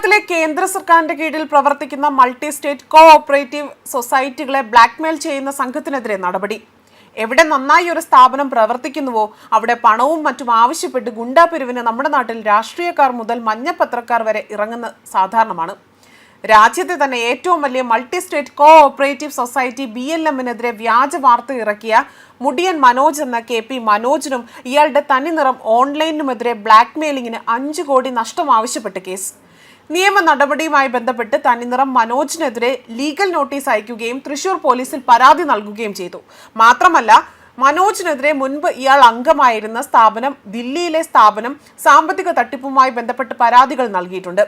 കേരളത്തിലെ കേന്ദ്ര സർക്കാരിന്റെ കീഴിൽ പ്രവർത്തിക്കുന്ന മൾട്ടി സ്റ്റേറ്റ് കോഓപ്പറേറ്റീവ് സൊസൈറ്റികളെ ബ്ലാക്ക്മെയിൽ ചെയ്യുന്ന സംഘത്തിനെതിരെ നടപടി. എവിടെ നന്നായി ഒരു സ്ഥാപനം പ്രവർത്തിക്കുന്നുവോ അവിടെ പണവും മറ്റും ആവശ്യപ്പെട്ട് ഗുണ്ടാപിരിവിന് നമ്മുടെ നാട്ടിൽ രാഷ്ട്രീയക്കാർ മുതൽ മഞ്ഞപ്പത്രക്കാർ വരെ ഇറങ്ങുന്ന സാധാരണമാണ്. രാജ്യത്തെ തന്നെ ഏറ്റവും വലിയ മൾട്ടി സ്റ്റേറ്റ് കോഓപ്പറേറ്റീവ് സൊസൈറ്റി BLM-നെതിരെ വ്യാജ വാർത്ത ഇറക്കിയ മുടിയൻ മനോജ് എന്ന KP മനോജിനും ഇയാളുടെ തനിനിറം ഓൺലൈനിനുമെതിരെ ബ്ലാക്ക്മെയിലിംഗിന് 5 കോടി നഷ്ടം ആവശ്യപ്പെട്ട് കേസ്. നിയമ നടപടിയുമായി ബന്ധപ്പെട്ട് തനിനിറം മനോജിനെതിരെ ലീഗൽ നോട്ടീസ് അയക്കുകയും തൃശൂർ പോലീസിൽ പരാതി നൽകുകയും ചെയ്തു. മാത്രമല്ല, മനോജിനെതിരെ മുൻപ് ഇയാൾ അംഗമായിരുന്ന സ്ഥാപനം, ദില്ലിയിലെ സ്ഥാപനം, സാമ്പത്തിക തട്ടിപ്പുമായി ബന്ധപ്പെട്ട് പരാതികൾ നൽകിയിട്ടുണ്ട്.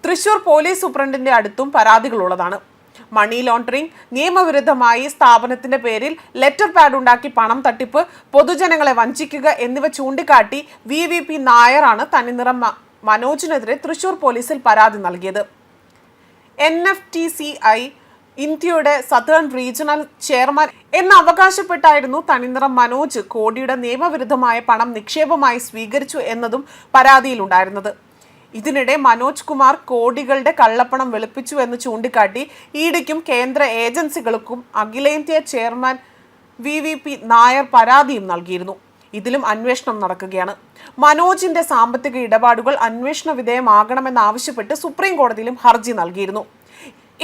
തൃശൂർ പോലീസ് സൂപ്രണ്ടിന്റെ അടുത്തും പരാതികളുള്ളതാണ്. മണി ലോണ്ടറിംഗ്, നിയമവിരുദ്ധമായി സ്ഥാപനത്തിന്റെ പേരിൽ ലെറ്റർ പാഡ് ഉണ്ടാക്കി പണം തട്ടിപ്പ്, പൊതുജനങ്ങളെ വഞ്ചിക്കുക എന്നിവ ചൂണ്ടിക്കാട്ടി VVP നായരാണ് തനിനിറം മനോജിനെതിരെ തൃശൂർ പോലീസിൽ പരാതി നൽകിയത്. NFTCI ഇന്ത്യയുടെ സതേൺ റീജിയണൽ ചെയർമാൻ എന്ന് അവകാശപ്പെട്ടായിരുന്നു തനിനിറം മനോജ് കോടിയുടെ നിയമവിരുദ്ധമായ പണം നിക്ഷേപമായി സ്വീകരിച്ചു എന്നതും പരാതിയിലുണ്ടായിരുന്നത്. ഇതിനിടെ മനോജ് കുമാർ കോടികളുടെ കള്ളപ്പണം വെളുപ്പിച്ചു എന്ന് ചൂണ്ടിക്കാട്ടി ഇഡിക്കും കേന്ദ്ര ഏജൻസികൾക്കും അഖിലേന്ത്യാ ചെയർമാൻ VVP നായർ പരാതിയും നൽകിയിരുന്നു. ഇതിലും അന്വേഷണം നടക്കുകയാണ്. മനോജിന്റെ സാമ്പത്തിക ഇടപാടുകൾ അന്വേഷണ വിധേയമാകണമെന്നാവശ്യപ്പെട്ട് സുപ്രീം കോടതിയിലും ഹർജി നൽകിയിരുന്നു.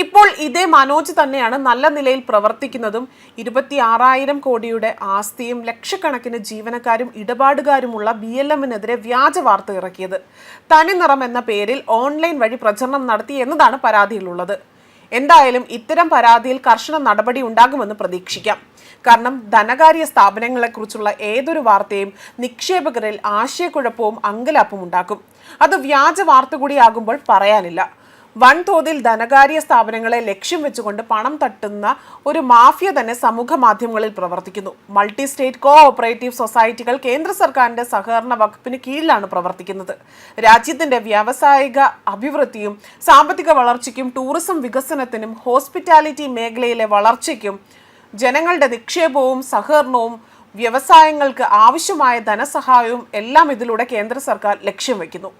ഇപ്പോൾ ഇതേ മനോജ് തന്നെയാണ് നല്ല നിലയിൽ പ്രവർത്തിക്കുന്നതും 26,000 കോടിയുടെ ആസ്തിയും ലക്ഷക്കണക്കിന് ജീവനക്കാരും ഇടപാടുകാരുമുള്ള BLM-നെതിരെ വ്യാജ വാർത്ത ഇറക്കിയത്. തനിനിറം എന്ന പേരിൽ ഓൺലൈൻ വഴി പ്രചരണം നടത്തി എന്നതാണ് പരാതിയിലുള്ളത്. എന്തായാലും ഇത്തരം പരാതിയിൽ കർശന നടപടി ഉണ്ടാകുമെന്ന് പ്രതീക്ഷിക്കാം. കാരണം ധനകാര്യ സ്ഥാപനങ്ങളെക്കുറിച്ചുള്ള ഏതൊരു വാർത്തയും നിക്ഷേപകരിൽ ആശയക്കുഴപ്പവും അങ്കലാപ്പും ഉണ്ടാക്കും. അത് വ്യാജ വാർത്ത കൂടിയാകുമ്പോൾ പറയാനില്ല. വൻതോതിൽ ധനകാര്യ സ്ഥാപനങ്ങളെ ലക്ഷ്യം വെച്ചുകൊണ്ട് പണം തട്ടുന്ന ഒരു മാഫിയ തന്നെ സമൂഹ മാധ്യമങ്ങളിൽ പ്രവർത്തിക്കുന്നു. മൾട്ടി സ്റ്റേറ്റ് കോഓപ്പറേറ്റീവ് സൊസൈറ്റികൾ കേന്ദ്ര സർക്കാരിന്റെ സഹകരണ വകുപ്പിന് കീഴിലാണ് പ്രവർത്തിക്കുന്നത്. രാജ്യത്തിന്റെ വ്യാവസായിക അഭിവൃദ്ധിയും സാമ്പത്തിക വളർച്ചയ്ക്കും ടൂറിസം വികസനത്തിനും ഹോസ്പിറ്റാലിറ്റി മേഖലയിലെ വളർച്ചയ്ക്കും ജനങ്ങളുടെ നിക്ഷേപവും സഹകരണവും വ്യവസായങ്ങൾക്ക് ആവശ്യമായ ധനസഹായവും എല്ലാം ഇതിലൂടെ കേന്ദ്ര സർക്കാർ ലക്ഷ്യം വയ്ക്കുന്നു.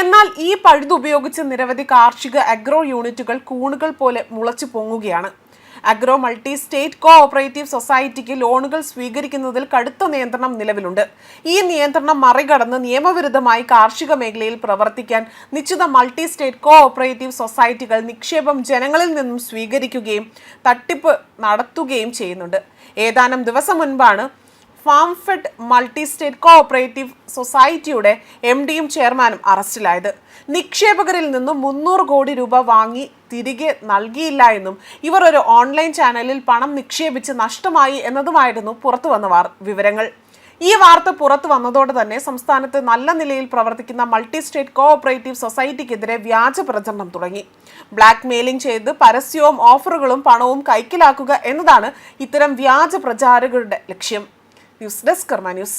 എന്നാൽ ഈ പഴുതുപയോഗിച്ച് നിരവധി കാർഷിക അഗ്രോ യൂണിറ്റുകൾ കൂണുകൾ പോലെ മുളച്ചു പൊങ്ങുകയാണ്. അഗ്രോ മൾട്ടി സ്റ്റേറ്റ് കോഓപ്പറേറ്റീവ് സൊസൈറ്റിക്ക് ലോണുകൾ സ്വീകരിക്കുന്നതിൽ കടുത്ത നിയന്ത്രണം നിലവിലുണ്ട്. ഈ നിയന്ത്രണം മറികടന്ന് നിയമവിരുദ്ധമായി കാർഷിക മേഖലയിൽ പ്രവർത്തിക്കാൻ നിശ്ചിത മൾട്ടി സ്റ്റേറ്റ് കോഓപ്പറേറ്റീവ് സൊസൈറ്റികൾ നിക്ഷേപം ജനങ്ങളിൽ നിന്നും സ്വീകരിക്കുകയും തട്ടിപ്പ് നടത്തുകയും ചെയ്യുന്നുണ്ട്. ഏതാനും ദിവസം മുൻപാണ് ഫാംഫെഡ് മൾട്ടി സ്റ്റേറ്റ് കോഓപ്പറേറ്റീവ് സൊസൈറ്റിയുടെ MDയും ചെയർമാനും അറസ്റ്റിലായത്. നിക്ഷേപകരിൽ നിന്നും 300 കോടി രൂപ വാങ്ങി തിരികെ നൽകിയില്ല എന്നും ഇവർ ഒരു ഓൺലൈൻ ചാനലിൽ പണം നിക്ഷേപിച്ച് നഷ്ടമായി എന്നതുമായിരുന്നു പുറത്തു വന്ന വിവരങ്ങൾ. ഈ വാർത്ത പുറത്തു വന്നതോടെ തന്നെ സംസ്ഥാനത്ത് നല്ല നിലയിൽ പ്രവർത്തിക്കുന്ന മൾട്ടി സ്റ്റേറ്റ് കോഓപ്പറേറ്റീവ് സൊസൈറ്റിക്കെതിരെ വ്യാജ പ്രചരണം തുടങ്ങി. ബ്ലാക്ക് മെയിലിംഗ് ചെയ്ത് പരസ്യവും ഓഫറുകളും പണവും കൈക്കലാക്കുക എന്നതാണ് ഇത്തരം വ്യാജ പ്രചാരകരുടെ ലക്ഷ്യം. ന്യൂസ് ഡെസ്ക് കർമ്മ ന്യൂസ്.